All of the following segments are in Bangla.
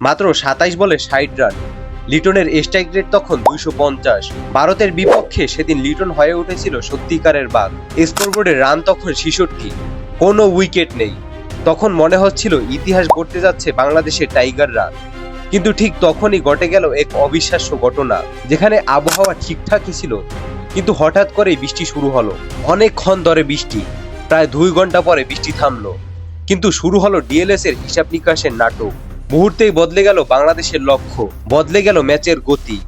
মাত্র ২৭ বলে ৬০ রান। লিটনের স্ট্রাইক রেট তখন ২৫০। ভারতের বিপক্ষে সেদিন লিটন হয়ে উঠেছিল সত্যিকারের বাঘ। স্কোরবোর্ডে রান তখন ৬৬, কোনো উইকেট নেই। তখন মনে হচ্ছিল ইতিহাস গড়তে যাচ্ছে বাংলাদেশের টাইগাররা। কিন্তু ঠিক তখনই ঘটে গেল এক অবিশ্বাস্য ঘটনা, যেখানে আবহাওয়া ঠিকঠাকই ছিল, কিন্তু হঠাৎ করেই বৃষ্টি শুরু হলো। অনেকক্ষণ ধরে বৃষ্টি, প্রায় ২ ঘন্টা পরে বৃষ্টি থামলো। কিন্তু শুরু হলো ডিএলএস এর হিসাব নিকাশের নাটক। মুহূর্তেই বদলে গেল বাংলাদেশের লক্ষ্য, বদলে গেল ম্যাচের গতি।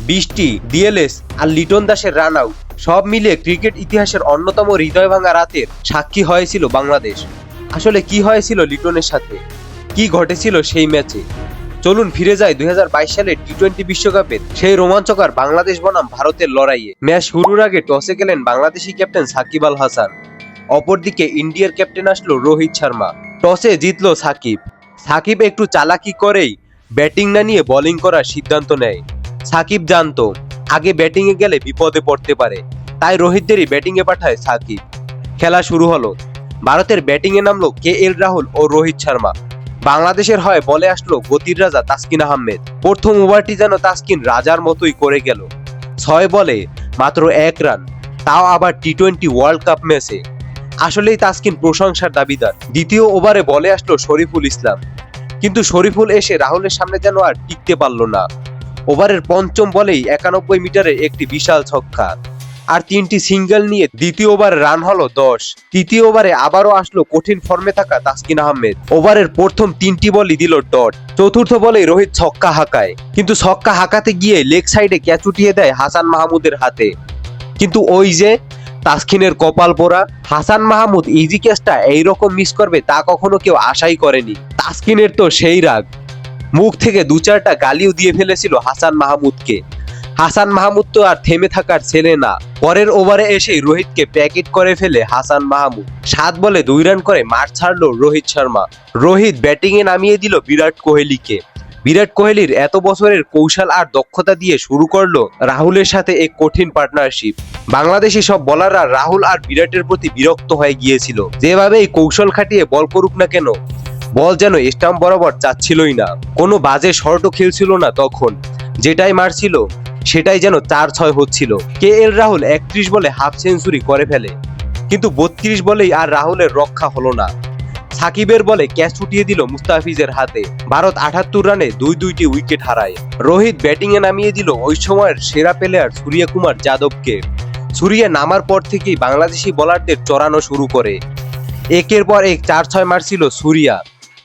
বৃষ্টি, ডিএলএস আর লিটন দাসের রান আউট সব মিলিয়ে ক্রিকেট ইতিহাসের অন্যতম হৃদয় ভাঙা রাতের সাক্ষী হয়েছিল বাংলাদেশ। আসলে কি হয়েছিল লিটনের সাথে, কি ঘটেছিল সেই ম্যাচে? চলুন ফিরে যাই ২০২২ সালের টি-20 বিশ্বকাপের সেই রোমাঞ্চকর বাংলাদেশ বনাম ভারতের লড়াইয়ে। ম্যাচ শুরুর আগে টসে গেলেন বাংলাদেশি ক্যাপ্টেন সাকিব আল হাসান। অপরদিকে ইন্ডিয়ার ক্যাপ্টেন আসলো রোহিত শর্মা। টসে জিতলো সাকিব। সাকিব একটু চালাকি করেই ব্যাটিং না নিয়ে বোলিং করার সিদ্ধান্ত নেয়। সাকিব জানতো আগে ব্যাটিংয়ে গেলে বিপদে পড়তে পারে, তাই রোহিতদেরই ব্যাটিংয়ে পাঠায় সাকিব। খেলা শুরু হলো। ভারতের ব্যাটিংয়ে নামলো KL রাহুল ও রোহিত শর্মা। বাংলাদেশের হয় বলে আসলো গতির রাজা তাসকিন আহমেদ। প্রথম ওভারটি যেন তাসকিন রাজার মতোই করে গেল। ৬ বলে মাত্র ১ রান, তাও আবার টি-20 ওয়ার্ল্ড কাপ ম্যাচে। আসলেই তাসকিন প্রশংসার দাবিদার। দ্বিতীয় ওভারে বলে আসলো শরীফুল ইসলাম, কিন্তু শরীফুল এসে রাহুলের সামনে যেন আর টিকতে পারল না। ওভারের পঞ্চম বলেই ৯১ মিটারে একটি বিশাল ছক্কা আর ৩টি সিঙ্গেল নিয়ে দ্বিতীয় ওভারে রান হলো ১০। তৃতীয় ওভারে আবারও আসলো কঠিন ফর্মে থাকা তাসকিন আহমেদ। ওভারের প্রথম ৩টি বলই দিল ডট। চতুর্থ বলেই রোহিত ছক্কা হাঁকায়, কিন্তু ছক্কা হাঁকাতে গিয়ে লেগ সাইডে ক্যাচ উঠিয়ে দেয় হাসান মাহমুদের হাতে। কিন্তু ওই যে তাসকিনের কপাল পোড়া, হাসান মাহমুদ ইজি ক্যাচটা এইরকম মিস করবে তা কখনো কেউ আশাই করেনি। তাসকিনের তো সেই রাগ, মুখ থেকে ২-৪টা গালিও দিয়ে ফেলেছিল হাসান মাহমুদকে। হাসান মাহমুদ তো আর থেমে থাকার ছেলে না। পরের ওভারে এসেই রোহিতকে প্যাকেট করে ফেলে হাসান মাহমুদ। ৭ বলে ২ রান করে মাঠ ছাড়লো রোহিত শর্মা। রোহিত ব্যাটিংয়ে নামিয়ে দিল বিরাট কোহলিকে। বিরাট কোহলির এত বছরের কৌশল আর দক্ষতা দিয়ে শুরু করলো রাহুলের সাথে এক কঠিন পার্টনারশিপ। বাংলাদেশি সব বোলাররা রাহুল আর বিরাটের প্রতি বিরক্ত হয়ে গিয়েছিল। যেভাবেই কৌশল খাটিয়ে বল করুক না কেন, বল যেন স্টাম্প বরাবর যাচ্ছিলই না। কোনো বাজে শর্টও খেলছিল না তখন, যেটাই মারছিল সেটাই যেন ৪-৬ হচ্ছিল। KL রাহুল ৩১ বলে হাফ সেঞ্চুরি করে ফেলে, কিন্তু ৩২ বলেই আর রাহুলের রক্ষা হলো না। সাকিবের বলে ক্যাচ উঠিয়ে দিল মুস্তাফিজের হাতে। ভারত ৭৮ রানে ২-২টি উইকেট হারায়। রোহিত ব্যাটিংয়ে নামিয়ে দিল ওই সময়ের সেরা প্লেয়ার সূর্য কুমার যাদবকে। সূর্য নামার পর থেকেই বাংলাদেশি বোলারদের চড়ানো শুরু করে। একের পর এক ৪-৬ মারছিল সূর্য।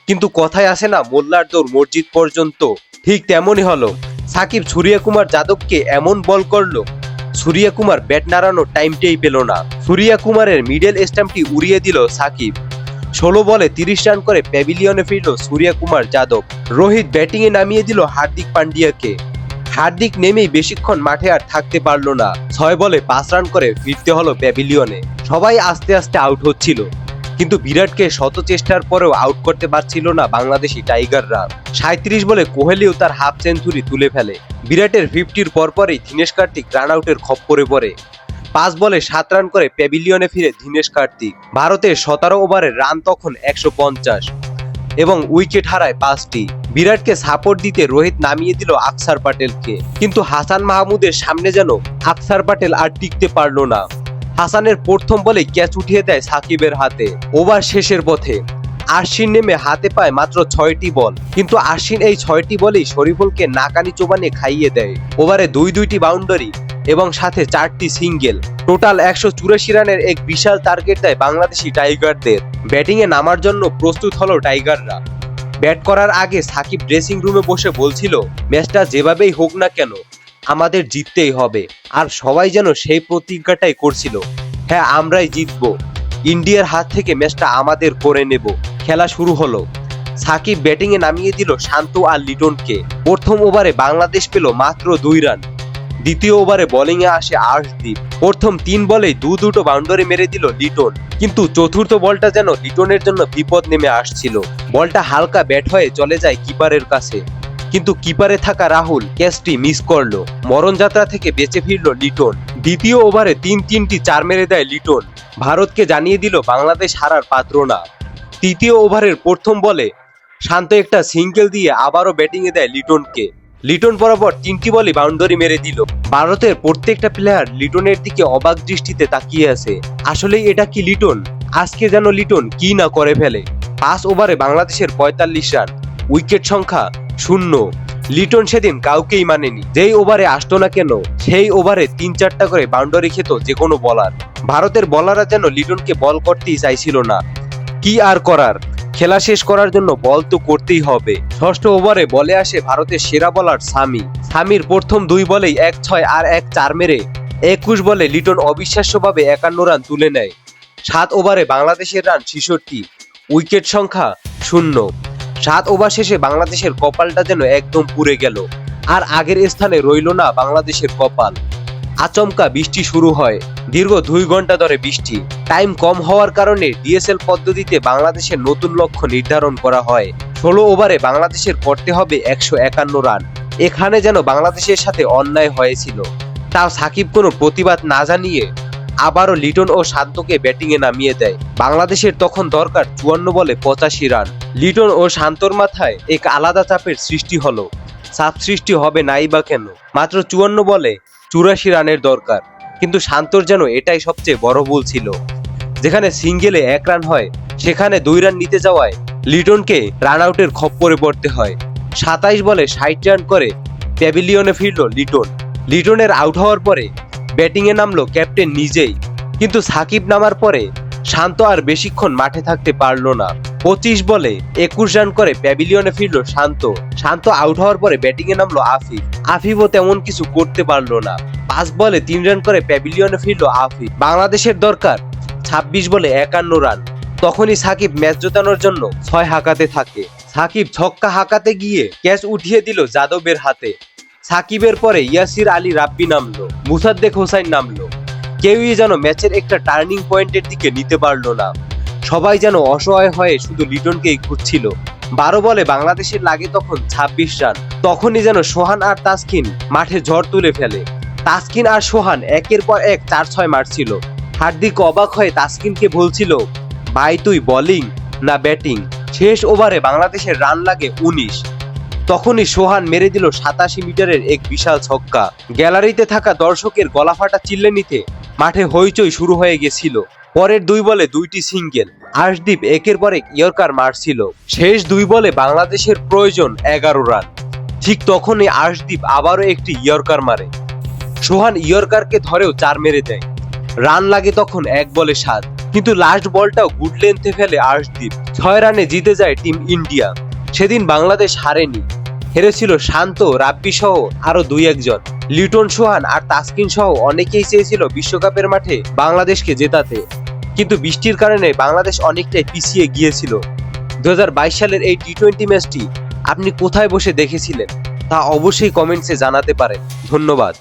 কিন্তু কথায় আসে না, মোল্লার দৌড় মসজিদ পর্যন্ত, ঠিক তেমনই হলো। সাকিব সূর্য কুমার যাদবকে এমন বল করলো, সূর্য কুমার ব্যাট নাড়ানোর টাইমটাই পেল না। সূর্য কুমারের মিডল স্টাম্পটি উড়িয়ে দিল সাকিব। ১৬ বলে ৩০ রান করে প্যাভিলিয়নে ফিরল সূর্য কুমার যাদব। রোহিত ব্যাটিংয়ে নামিয়ে দিল হার্দিক পান্ডিয়াকে। হার্দিক নেমেই বেশিক্ষণ মাঠে আর থাকতে পারল না। ৬ বলে ৫ রান করে ফিরতে হলো প্যাভিলিয়নে। সবাই আস্তে আস্তে আউট হচ্ছিল, কিন্তু বিরাটকে শত চেষ্টার পরেও আউট করতে পারছিল না বাংলাদেশি টাইগাররা। ৩৭ বলে কোহলিও তার হাফ সেঞ্চুরি তুলে ফেলে। বিরাটের 50-র পরপরই দীনেশ কার্তিক রান আউটের খপ্পরে পড়ে। ৫ বলে ৭ রান করে প্যাভিলিয়নে ফিরে দীনেশ কার্তিক। ভারতের ১৭ ওভারের রান তখন ১৫০ এবং উইকেট হারায় ৫টি। বিরাটকে সাপোর্ট দিতে রোহিত নামিয়ে দিল আকসার প্যাটেলকে, কিন্তু হাসান মাহমুদের সামনে যেন আকসার প্যাটেল আর টিকতে পারল না। হাসানের প্রথম বলে ক্যাচ উঠিয়ে দেয় সাকিবের হাতে। ওভার শেষের পথে আশ্বিন নেমে হাতে পায় মাত্র ৬টি বল, কিন্তু আশ্বিন এই ৬টি বলেই শরীফুলকে নাকানি চোবানি খাইয়ে দেয়। ওভারে ২-২টি বাউন্ডারি এবং সাথে 4টি সিঙ্গেল, টোটাল ১৮৪ রানের এক বিশাল টার্গেট দেয় বাংলাদেশি টাইগারদের। ব্যাটিংয়ে নামার জন্য প্রস্তুত হলো টাইগাররা। ব্যাট করার আগে সাকিব ড্রেসিং রুমে বসে বলছিল, ম্যাচটা যেভাবেই হোক না কেন আমাদের জিততেই হবে। আর সবাই যেন সেই প্রতিজ্ঞাটাই করছিল, হ্যাঁ আমরাই জিতবো, ইন্ডিয়ার হাত থেকে ম্যাচটা আমাদের করে নেব। খেলা শুরু হলো। সাকিব ব্যাটিংয়ে নামিয়ে দিল শান্ত আর লিটনকে। প্রথম ওভারে বাংলাদেশ পেল মাত্র ২ রান। দ্বিতীয় ওভারে বোলিংয়ে আসে আর্শদীপ। প্রথম ৩ বলেই দুটো বাউন্ডারি মেরে দিল লিটন, কিন্তু চতুর্থ বলটা যেন লিটনের জন্য বিপদ নেমে আসছিল। বলটা হালকা ব্যাট হয়ে চলে যায় কিপারের কাছে, কিন্তু কিপারে থাকা রাহুল ক্যাচটি মিস করলো। মরণযাত্রা থেকে বেঁচে ফিরল লিটন। দ্বিতীয় ওভারে ৩টি ৪ মেরে দেয় লিটন। ভারতকে জানিয়ে দিল বাংলাদেশ হারার পাত্র না। তৃতীয় ওভারের প্রথম বলে শান্ত একটা সিঙ্গেল দিয়ে আবারও ব্যাটিংয়ে দেয় লিটনকে। লিটন বরাবর 3টি বলই বাউন্ডারি মেরে দিল। ভারতের প্রত্যেকটা প্লেয়ার লিটনের দিকে অবাক দৃষ্টিতে তাকিয়ে আছে। আসলেই এটা কি লিটন? আজকে যেন লিটন কি না করে ফেলে। 5 ওভারে বাংলাদেশের 45 রান, উইকেট সংখ্যা 0। লিটন সেদিন কাউকেই মানেনি। যেই ওভারে আসতো না কেন সেই ওভারে 3-4টা করে বাউন্ডারি খেত যে কোনো বলার। ভারতের বলাররা যেন লিটনকে বল করতেই চাইছিল না। কি আর করার, খেলা শেষ করার জন্য বল তো করতেই হবে। 6ষ্ঠ ওভারে বলে আসে ভারতের সেরা বলার সামি। সামির প্রথম 2 বলেই 1-6 আর 1-4 মেরে 21 বলে লিটন অবিশ্বাস্যভাবে 51 রান তুলে নেয়। 7 ওভারে বাংলাদেশের রান 66, উইকেট সংখ্যা 0। 7 ওভার শেষে বাংলাদেশের কপালটা যেন একদম পুড়ে গেল। আর আগের স্থানে রইল না বাংলাদেশের কপাল। আচমকা বৃষ্টি শুরু হয়। দীর্ঘ 2 ঘন্টা ধরে বৃষ্টি। টাইম কম হওয়ার কারণে ডিএসএল পদ্ধতিতে বাংলাদেশের নতুন লক্ষ্য নির্ধারণ করা হয়। 16 ওভারে বাংলাদেশের করতে হবে 151 রান। এখানে যেন বাংলাদেশের সাথে অন্যায় হয়েছিল। তাও সাকিব কোনো প্রতিবাদ না জানিয়ে আবারও লিটন ও শান্তকে ব্যাটিংয়ে নামিয়ে দেয়। বাংলাদেশের তখন দরকার 54 বলে 85 রান। লিটন ও শান্তর মাথায় এক আলাদা চাপের সৃষ্টি হলো। চাপ সৃষ্টি হবে নাই বা কেন, মাত্র 54 বলে 84 রানের দরকার। কিন্তু শান্তর যেন এটাই সবচেয়ে বড় ভুল ছিল। যেখানে সিঙ্গেলে 1 রান হয় সেখানে 2 রান নিতে যাওয়ায় লিটনকে রান আউটের খপ্পরে পড়তে হয়। 27 বলে 60 রান করে প্যাভিলিয়নে ফিরল লিটন। লিটনের আউট হওয়ার পরে ব্যাটিংয়ে নামলো ক্যাপ্টেন নিজেই। কিন্তু সাকিব নামার পরে শান্ত আর বেশিক্ষণ মাঠে থাকতে পারলো না। 25 বলে 21 রান করে প্যাভিলিয়নে ফিরল শান্ত। শান্ত আউট হওয়ার পরে ব্যাটিংয়ে নামলো আফিফ। আফিফও তেমন কিছু করতে পারলো না। 5 বলে 3 রান করে প্যাভিলিয়নে ফিরল আফিফ। বাংলাদেশের দরকার 26 বলে 51 রান। তখনই সাকিব ম্যাচ জেতানোর জন্য 6 হাঁকাতে থাকে। সাকিব ছক্কা হাঁকাতে গিয়ে ক্যাচ উঠিয়ে দিল যাদবের হাতে। সাকিবের পরে ইয়াসির আলী রাব্বি নামলো, মুসাদ্দেক হোসাইন নামলো। কেউই যেন ম্যাচের একটা টার্নিং পয়েন্টের দিকে নিতে পারলো না। সবাই যেন অসহায় হয়ে শুধু লিটনকেই খুঁজছিল। 12 বলে বাংলাদেশের লাগে তখন 26 রান। তখনই যেন সোহান আর তাসকিন মাঠে ঝড় তুলে ফেলে। তাসকিন আর সোহান একের পর এক 4-6 মারছিল। হার্দিক অবাক হয়ে তাসকিনকে বলছিল, ভাই তুই বোলিং না ব্যাটিং? শেষ ওভারে বাংলাদেশের রান লাগে 19। তখনই সোহান মেরে দিল 87 মিটারের এক বিশাল ছক্কা। গ্যালারিতে থাকা দর্শকের গলাফাটা চিল্লানিতে মাঠে হইচই শুরু হয়ে গেছিল। পরের 2 বলে 2টি সিঙ্গেল। আর্শদীপ একের পর এক ইয়র্কার মারছিল। শেষ 2 বলে বাংলাদেশের প্রয়োজন 11 রান। ঠিক তখনই আর্শদীপ আবারও একটি ইয়র্কার মারে। সোহান ইয়র্কারকে ধরেও 4 মেরে দেয়। রান লাগে তখন 1 বলে 7। কিন্তু লাস্ট বলটাও গুড লেন্থে ফেলে আর্শদীপ। 6 রানে জিতে যায় টিম ইন্ডিয়া। সেদিন বাংলাদেশ হারেনি, হেরেছিল শান্ত, রাব্বি সহ আরো 2-1 জন। লিটন, সোহান আর তাসকিন সহ অনেকেই চেয়েছিল বিশ্বকাপের মাঠে বাংলাদেশকে জেতাতে। কিন্তু বৃষ্টির কারণে বাংলাদেশ অনেকটাই পিছিয়ে গিয়েছিল। 2022 সালের এই টি-20 ম্যাচটি আপনি কোথায় বসে দেখেছিলেন তা অবশ্যই কমেন্টসে জানাতে পারেন। ধন্যবাদ।